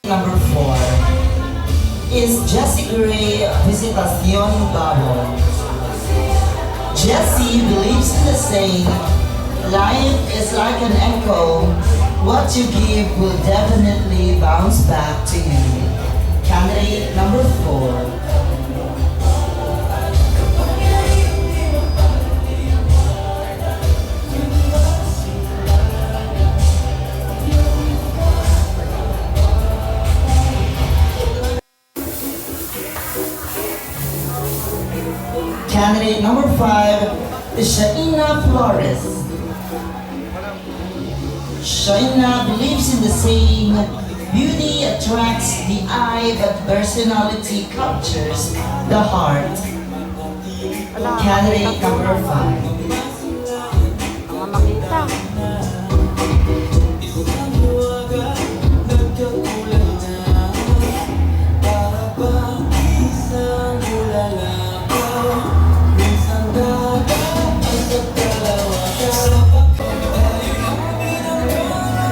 Number 4 is Jessie Gray Visitación Babo. Jessie believes in the saying, life is like an echo. What you give will definitely bounce back to you. Candidate number 4. Candidate number 5 is Shaina Flores. Shaina believes in the saying, beauty attracts the eye, but personality captures the heart. Candidate number 5.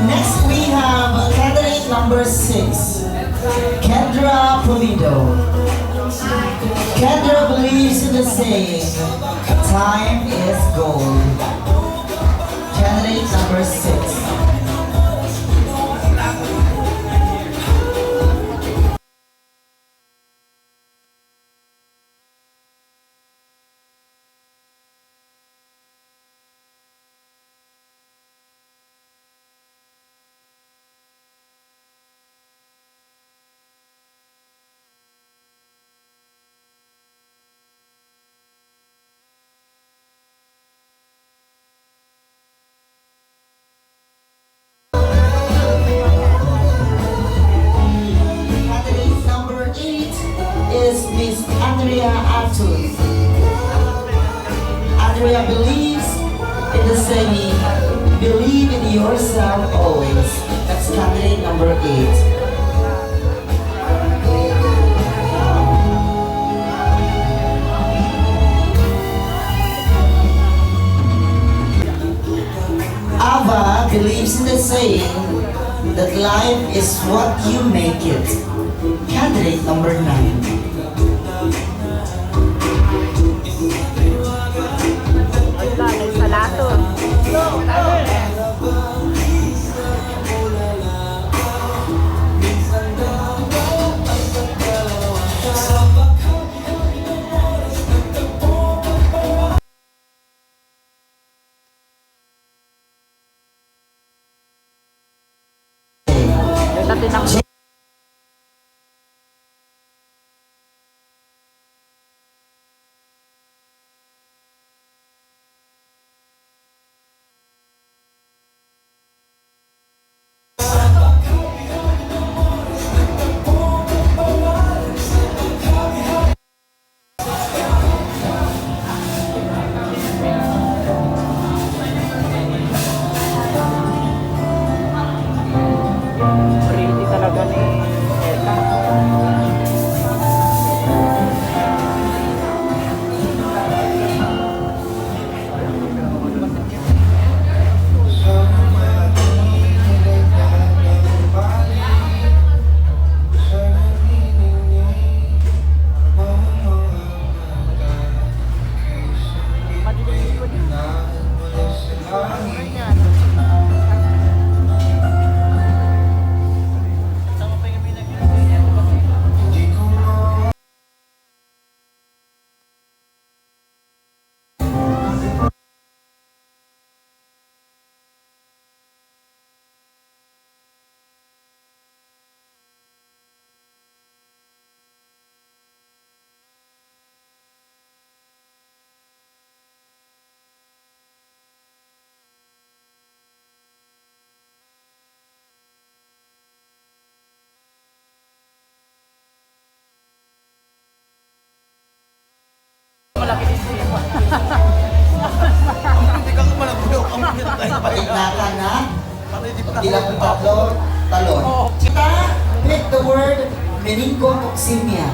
Next we have candidate number 6, Kendra Pulido. Kendra believes in the saying, time is gold. Candidate number 6. Andrea believes in the saying, believe in yourself always. That's candidate number 8. Ava believes in the saying that life is what you make it. Candidate number 9. Patignakan na, dilapit talon. Kita, pick the word meningococcemia.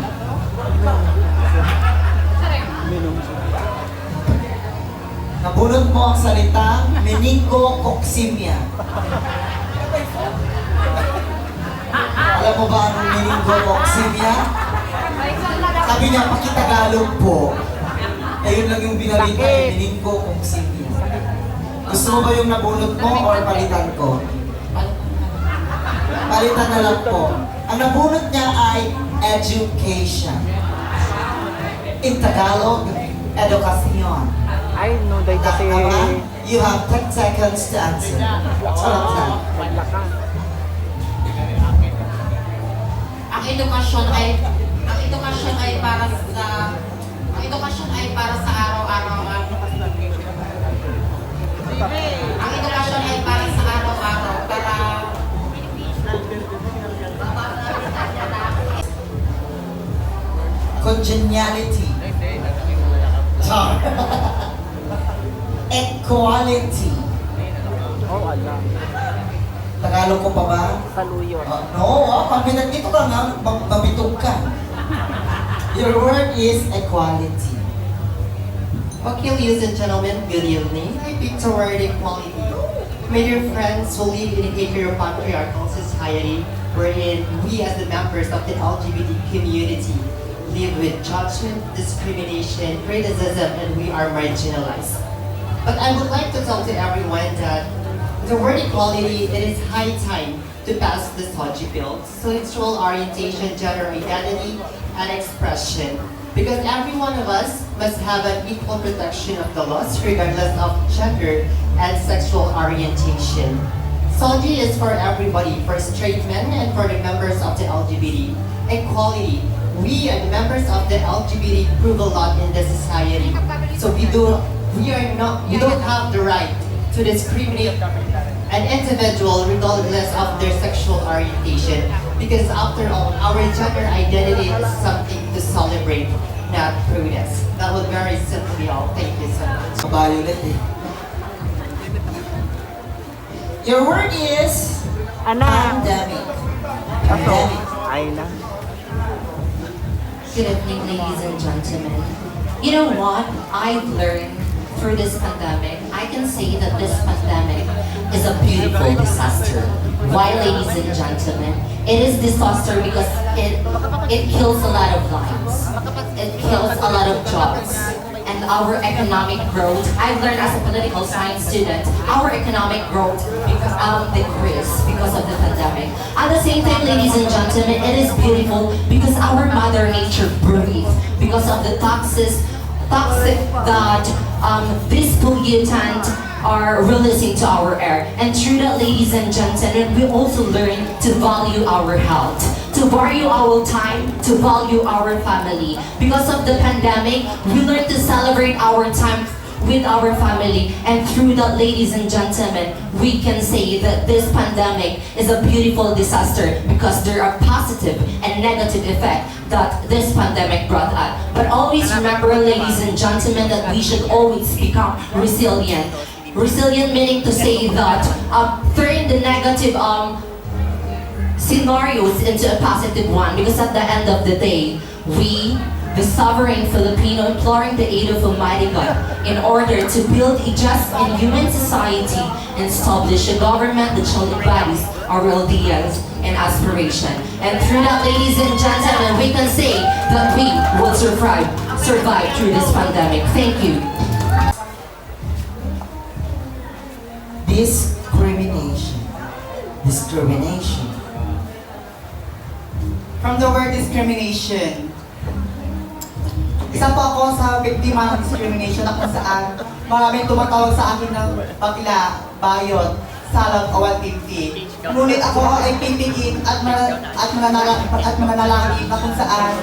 Nabunod mo ang salita meningococcemia. Alam Alam mo ba ang meaning ko, Oxivia? Sabi niya, pakitagalog po. Ayun lang yung binalita, yung meaning ko, Oxivia. Gusto mo ba yung nabunot mo or palitan ko? Palitan na lang po. Ang nabunot niya ay education. In Tagalog, edukasyon. Ay, no, dahil kasi... You have 10 seconds to answer. Charot lang. Ang edukasyon ay para sa araw-araw. Ang edukasyon ay para sa araw-araw para Congeniality. Char. Equality. Oh, ala. Tagalog ko pa ba? Saluyon. No, pag dito ka nga, mabitog ka. Your word is equality. Okay, ladies and gentlemen, good evening. I picked the word equality. My dear friends, we live in a heteropatriarchal society wherein we as the members of the LGBT community live with judgment, discrimination, criticism, and we are marginalized. But I would like to tell to everyone that the word equality, it is high time to pass the SOGI bill, sexual orientation, gender identity, and expression. Because every one of us must have an equal protection of the laws regardless of gender and sexual orientation. SOGI is for everybody, for straight men and for the members of the LGBT. Equality. We are the members of the LGBT prove a lot in this society. So you don't have the right to discriminate an individual regardless of their sexual orientation. Because after all, our gender identity is something to celebrate, not protest. That was very simply all. Thank you so much. Violet eh. Your word is Ana. pandemic. Ato. Pandemic. Ay na. Good evening, ladies and gentlemen. You know what? I've learned through this pandemic, I can say that this pandemic is a beautiful disaster. Why, ladies and gentlemen? It is disaster because it kills a lot of lives. It kills a lot of jobs. And our economic growth, I've learned as a political science student, our economic growth decreased because of the pandemic. At the same time, ladies and gentlemen, it is beautiful because our mother nature breathes because of the toxic that this pollutant are releasing to our air. And through that, ladies and gentlemen, we also learn to value our health, to value our time, to value our family. Because of the pandemic, we learn to celebrate our time with our family. And through that, ladies and gentlemen, we can say that this pandemic is a beautiful disaster because there are positive and negative effects that this pandemic brought us. But always remember, ladies and gentlemen, that we should always become resilient. Resilient meaning to say that turn the negative scenarios into a positive one, because at the end of the day, we, the sovereign Filipino, imploring the aid of Almighty God in order to build a just and human society and establish a government that shall embody our ideals and aspiration. And through that, ladies and gentlemen, we can say that we will survive through this pandemic. Thank you. Discrimination. From the word discrimination, isa po ako sa biktima ng discrimination na kung saan maraming tumatawag sa akin ng bakla, bayot, salot o wantinti. Ngunit ako ay pipigin at mananalangin na kung saan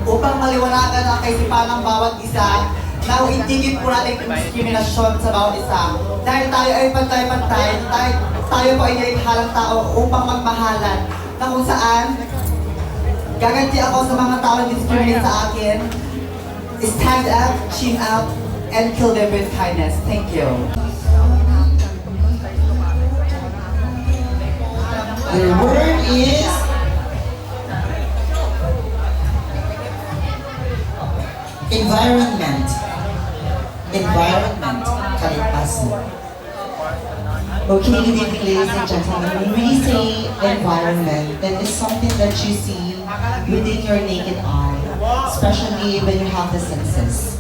upang maliwanagan ang kaisipan ng bawat isa na itigit po natin yung diskriminasyon sa bawat isa. Dahil tayo ay pantay-pantay, tayo po ay nilikhalang tao upang magmahalan na kung saan gaganti ako sa mga tao na discriminate sa akin. Stand up, chin up, and kill them with kindness. Thank you. The word is environment. Environment. Kalikasan. Okay, good evening, ladies and gentlemen. When we say environment, that is something that you see within your naked eye, especially when you have the senses.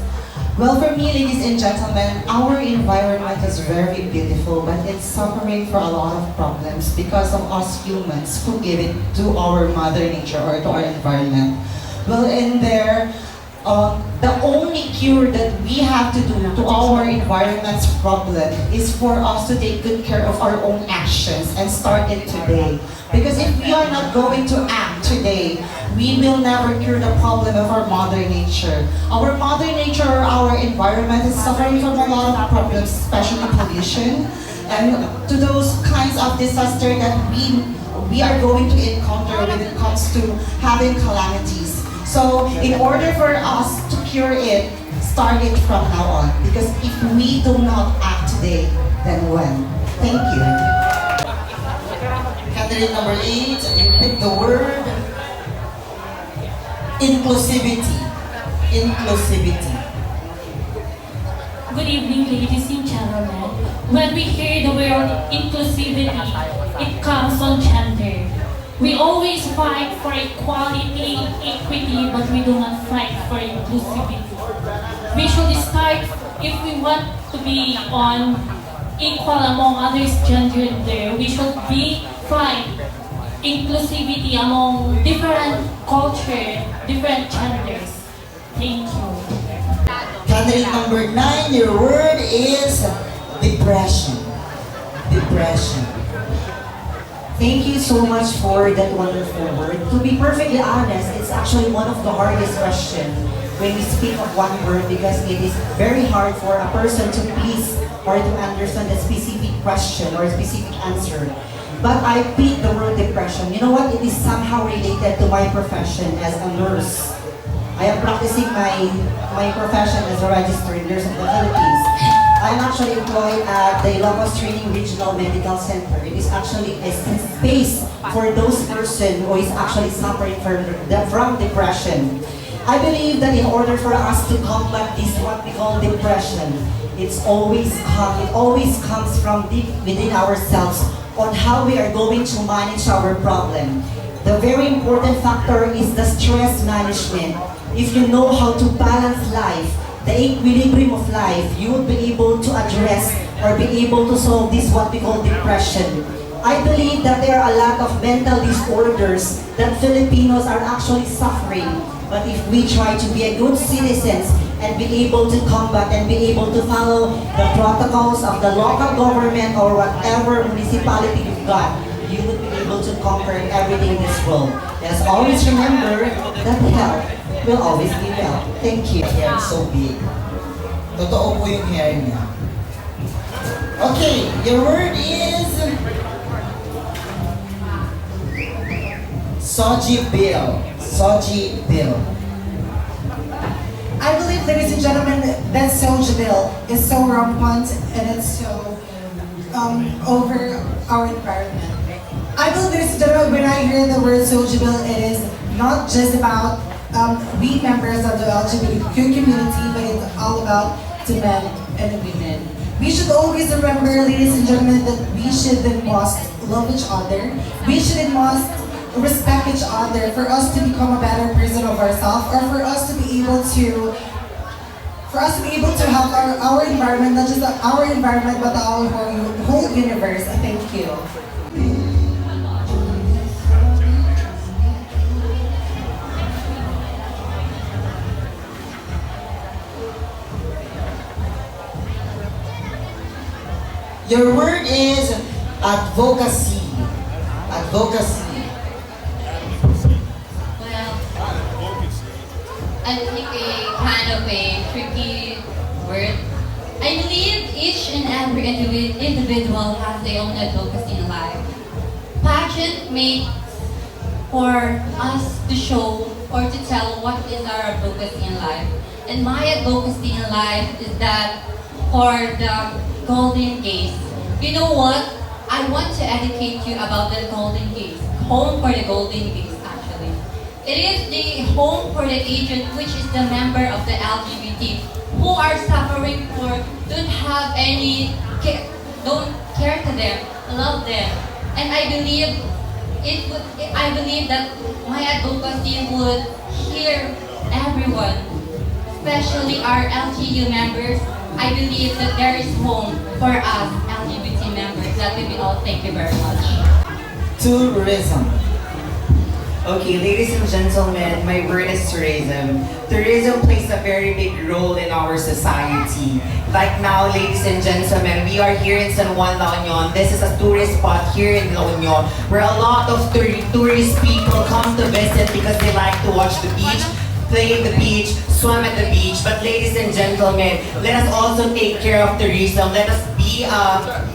Well, for me, ladies and gentlemen, our environment is very beautiful, but it's suffering for a lot of problems because of us humans who give it to our mother nature or to our environment. Well, in there, the only cure that we have to do to our environment's problem is for us to take good care of our own actions and start it today. Because if we are not going to act today, we will never cure the problem of our mother nature. Our mother nature or our environment is suffering from a lot of problems, especially pollution, and to those kinds of disaster that we are going to encounter when it comes to having calamities. So in order for us to cure it, start it from now on. Because if we do not act today, then when? Thank you. Candidate number 8, you pick the word inclusivity. Inclusivity. Good evening, ladies and gentlemen. When we hear the word inclusivity, it comes on gender. We always fight for equality, equity, but we do not fight for inclusivity. We should start, if we want to be on equal among others gender there, we should be fight inclusivity among different culture, different genders. Thank you. Candidate number 9, your word is depression. Depression. Thank you so much for that wonderful word. To be perfectly honest, it's actually one of the hardest questions when we speak of one word because it is very hard for a person to please or to understand a specific question or a specific answer. But I picked the word depression. You know what? It is somehow related to my profession as a nurse. I am practicing my profession as a registered nurse of the Philippines. I'm actually employed at the Ilocos Training Regional Medical Center. It is actually a space for those person who is actually suffering from depression. I believe that in order for us to combat this what we call depression, it always comes from deep within ourselves on how we are going to manage our problem. The very important factor is the stress management. If you know how to balance life, the equilibrium of life, you would be able to address or be able to solve this what we call depression. I believe that there are a lot of mental disorders that Filipinos are actually suffering. But if we try to be a good citizens and be able to combat and be able to follow the protocols of the local government or whatever municipality you've got, you would be able to conquer everything in this world. Just always remember that health will always be well. Thank you. Hair so big. Totoo po yung hair niya. Okay, your word is Soji Bill. Soji Bill. I believe, ladies and gentlemen, that Soji Bill is so rampant and it's so over our environment. I believe, ladies and gentlemen, when I hear the word Soji Bill, it is not just about we members of the LGBTQ community, but it's all about the men and the women. We should always remember, ladies and gentlemen, that we should and must love each other. We should and must respect each other for us to become a better person of ourselves, or for us to be able to help our environment, not just our environment, but our whole universe. Thank you. Your word is advocacy. Advocacy. Well, I think a kind of a tricky word. I believe each and every individual has their own advocacy in life. Pageant makes for us to show or to tell what is our advocacy in life. And my advocacy in life is that for the Golden Gates. You know what? I want to educate you about the Golden Gates. Home for the Golden Gates, actually. It is the home for the agent, which is the member of the LGBT who are suffering for, don't have any, don't care to them, love them, and I believe that my advocacy would hear everyone, especially our LGU members. I believe that there is home for us LGBT members. That will be all. Thank you very much. Tourism. Okay, ladies and gentlemen, my word is tourism. Tourism plays a very big role in our society. Like now, ladies and gentlemen, we are here in San Juan, La Union. This is a tourist spot here in La Union where a lot of tourist people come to visit because they like to watch the beach, play in the beach, swim at the beach. But ladies and gentlemen, let us also take care of tourism. Let us be a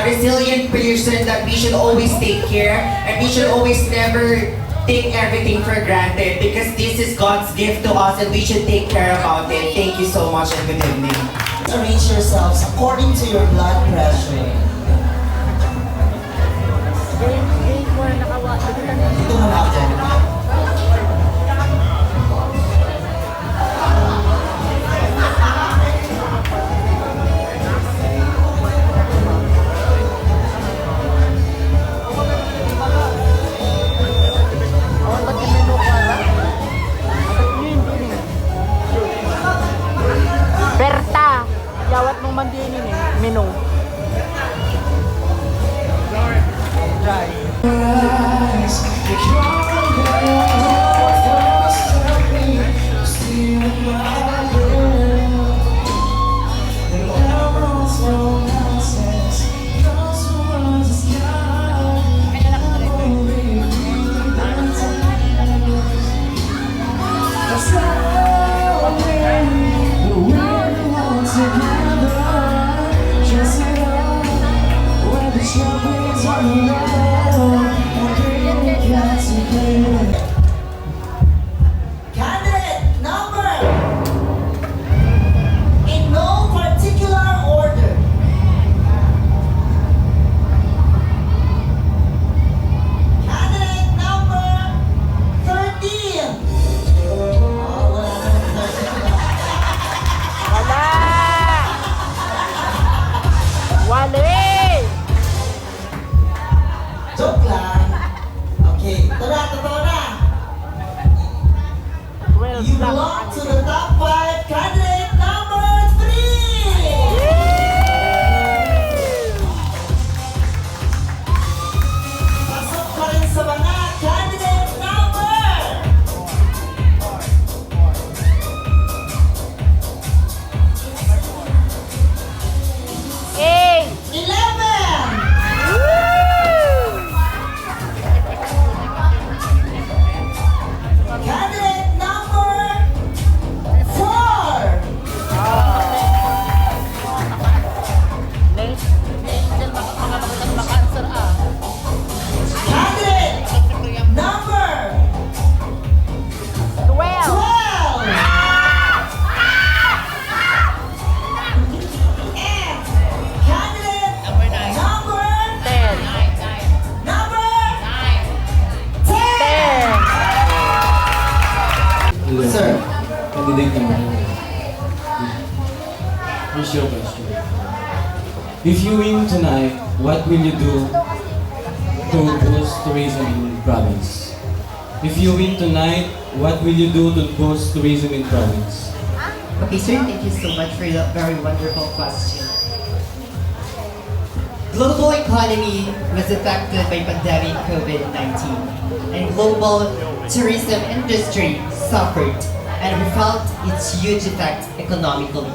resilient person that we should always take care and we should always never take everything for granted because this is God's gift to us and we should take care about it. Thank you so much and good evening. Arrange yourselves according to your blood pressure. Dito muna ako. Berta! Yawat mong mandinin eh. Menu. Candidate number. In no particular order. Candidate number 13. Oh, wala naman 13. Wala! Wali! Joke lang. Okay, tara, totoo na. 12 You lang. belong to the top 5, candidate number 3! Pasok pa rin sa mga candidate number! Eight! 11! Candidate number 4! Candidate number 12! And candidate number 10! number 10! Sir, Candidate number 1. Here's your question. If you win tonight, what will you do to boost tourism in province? If you win tonight, what will you do to boost tourism in province? Okay, sir, thank you so much for that very wonderful question. Global economy was affected by pandemic COVID-19 and global tourism industry suffered and we felt its huge effect economically.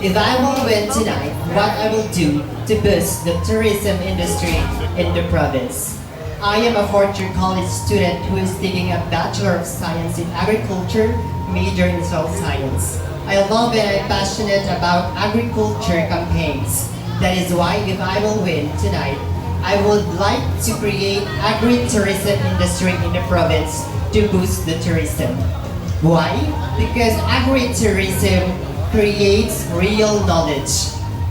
If I will win tonight, what I will do to boost the tourism industry in the province? I am a fourth-year college student who is taking a Bachelor of Science in Agriculture, major in soil science. I love and I'm passionate about agriculture campaigns. That is why if I will win tonight, I would like to create agri-tourism industry in the province to boost the tourism. Why? Because agri-tourism creates real knowledge.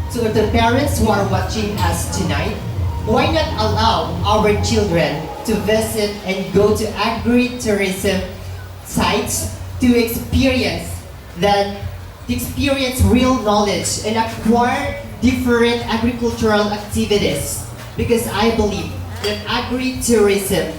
So the parents who are watching us tonight, why not allow our children to visit and go to agri-tourism sites to experience real knowledge and acquire different agricultural activities because I believe that agritourism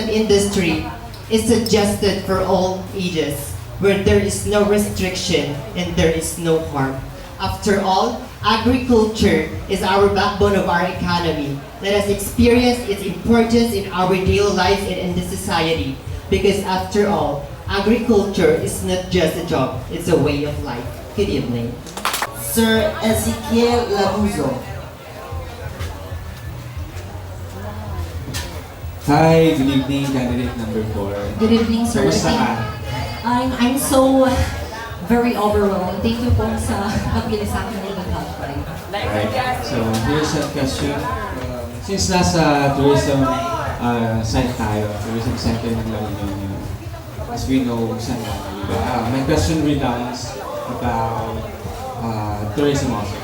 industry is suggested for all ages, where there is no restriction and there is no harm. After all, agriculture is our backbone of our economy. Let us experience its importance in our daily lives and in the society. Because after all, agriculture is not just a job, it's a way of life. Good evening. Sir Ezekiel Labuzo. Hi, good evening, candidate number 4. Good evening, sir. Kamusta ka? I'm so very overwhelmed. Thank you po sa pagpili sa akin ng pag-hotline. Right. So, here's a question. Since nasa tourism side tayo, tourism center ng La Union, as we know, saan na, diba? My question redounds about tourism also.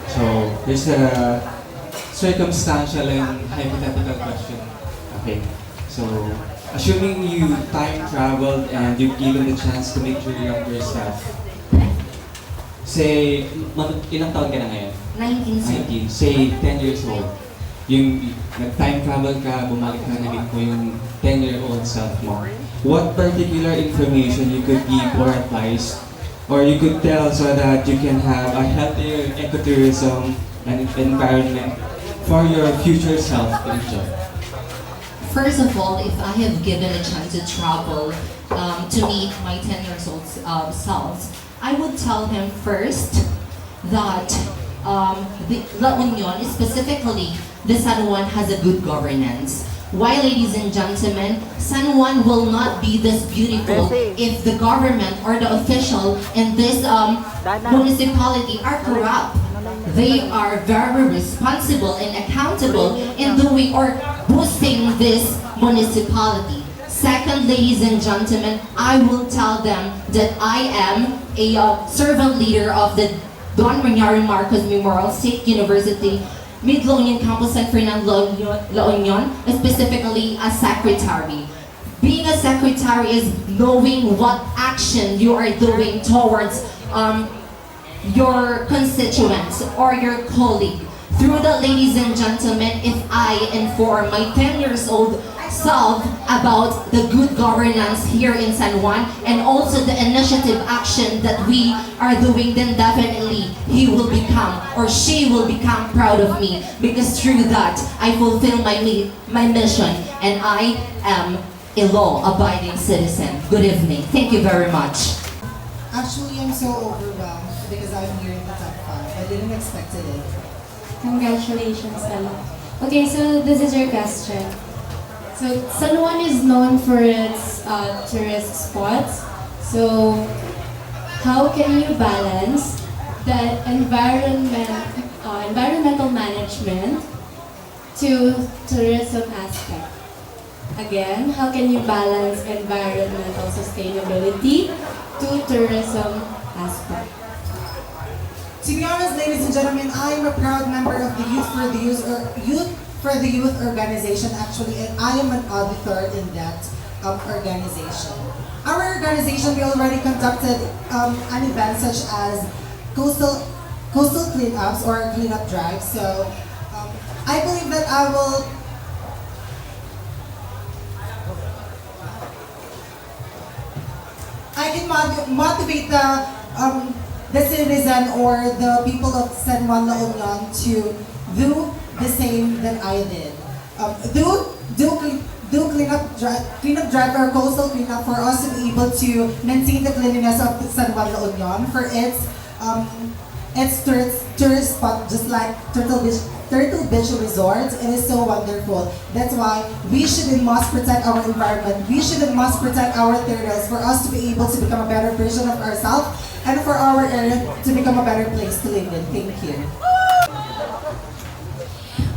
So, here's a circumstantial and hypothetical question. Okay. So, assuming you time traveled and you've given the chance to meet your younger self, say, ilang taon ka na ngayon? 19, sir. 19, say 10 years old. Yung nag-time travel ka, bumalik ka, na-meet mo yung 10-year-old self mo. What particular information you could give or advice or you could tell so that you can have a healthier ecotourism and environment for your future self to enjoy? First of all, if I have given a chance to travel to meet my 10 years old self, I would tell him first that the La Union, specifically the San Juan, has a good governance. Why, ladies and gentlemen, San Juan will not be this beautiful if the government or the official in this municipality are corrupt. They are very responsible and accountable in doing or boosting this municipality. Second, ladies and gentlemen, I will tell them that I am a servant leader of the Don Maynari Marcos Memorial State University Mid-La Union Campus San Fernando La Union, specifically a secretary. Being a secretary is knowing what action you are doing towards your constituents or your colleague. Through that, ladies and gentlemen, if I inform my 10 years old self about the good governance here in San Juan and also the initiative action that we are doing, then definitely he will become or she will become proud of me, because through that I fulfill my mission and I am a law-abiding citizen. Good evening. Thank you very much. Actually, I'm so overwhelmed because I'm here in the top 5. I didn't expect it. Congratulations, Ella. Okay, so this is your question. So San Juan is known for its tourist spots. So how can you balance the environmental management to tourism aspect? Again, how can you balance environmental sustainability to tourism aspect? To be honest, ladies and gentlemen, I am a proud member of the Youth for the Youth organization, actually, and I am an auditor in that organization. Our organization, we already conducted an event such as coastal cleanups or cleanup drives. So I believe that I can motivate the citizen or the people of San Juan La Union to do the same that I did. Do cleanup drive or coastal cleanup for us to be able to maintain the cleanliness of San Juan La Union for its tourist spot, just like Turtle Beach Resort. It is so wonderful. That's why we should and must protect our environment. We should and must protect our turtles for us to be able to become a better version of ourselves and for our area to become a better place to live in. Thank you.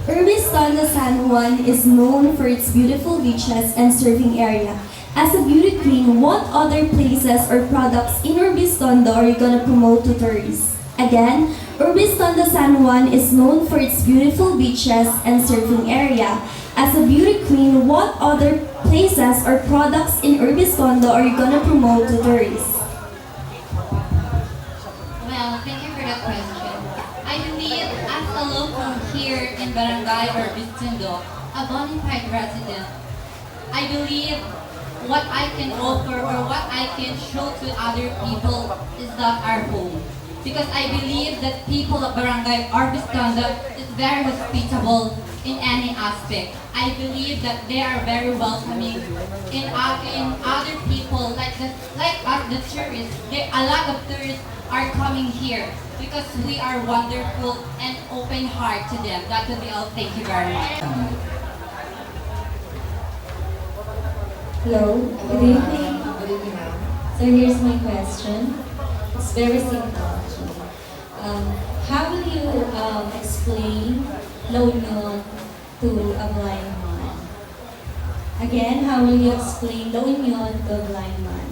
Urbistonda San Juan is known for its beautiful beaches and surfing area. As a beauty queen, what other places or products in Urbistonda are you gonna promote to tourists? Again, Urbistonda San Juan is known for its beautiful beaches and surfing area. As a beauty queen, what other places or products in Urbistonda are you gonna promote to tourists? Well, thank you for that question. barangay or Bistindo, a bona fide resident, I believe what I can offer or what I can show to other people is that our home. Because I believe that people of barangay or Bistondo is very hospitable in any aspect. I believe that they are very welcoming in other people like us, the tourists. A lot of tourists are coming here because we are wonderful and open heart to them. That would be all. Thank you very much. Hello, good evening. So here's my question. It's very simple actually. How will you explain La Union to a blind man? Again, how will you explain La Union to a blind man?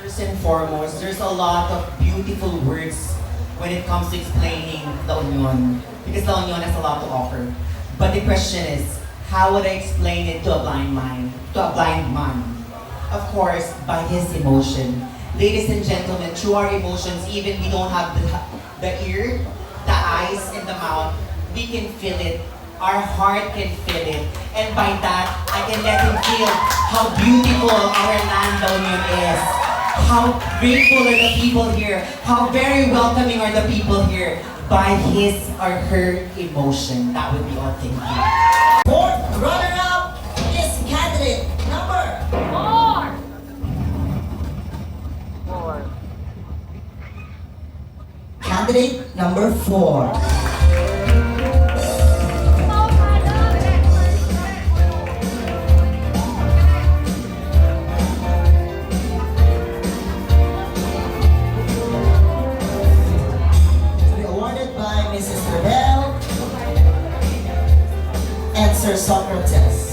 First and foremost, there's a lot of beautiful words when it comes to explaining La Union, because La Union has a lot to offer. But the question is, how would I explain it to a blind man? Of course, by his emotion. Ladies and gentlemen, through our emotions, even we don't have the ear, the eyes, and the mouth, we can feel it. Our heart can feel it. And by that, I can let him feel how beautiful our land La Union is. How grateful are the people here. How very welcoming are the people here. By his or her emotion. That would be all. Thank you. Fourth runner-up is candidate number 4. Candidate number 4. To be awarded by Mrs. Rebel and Sir Socrates.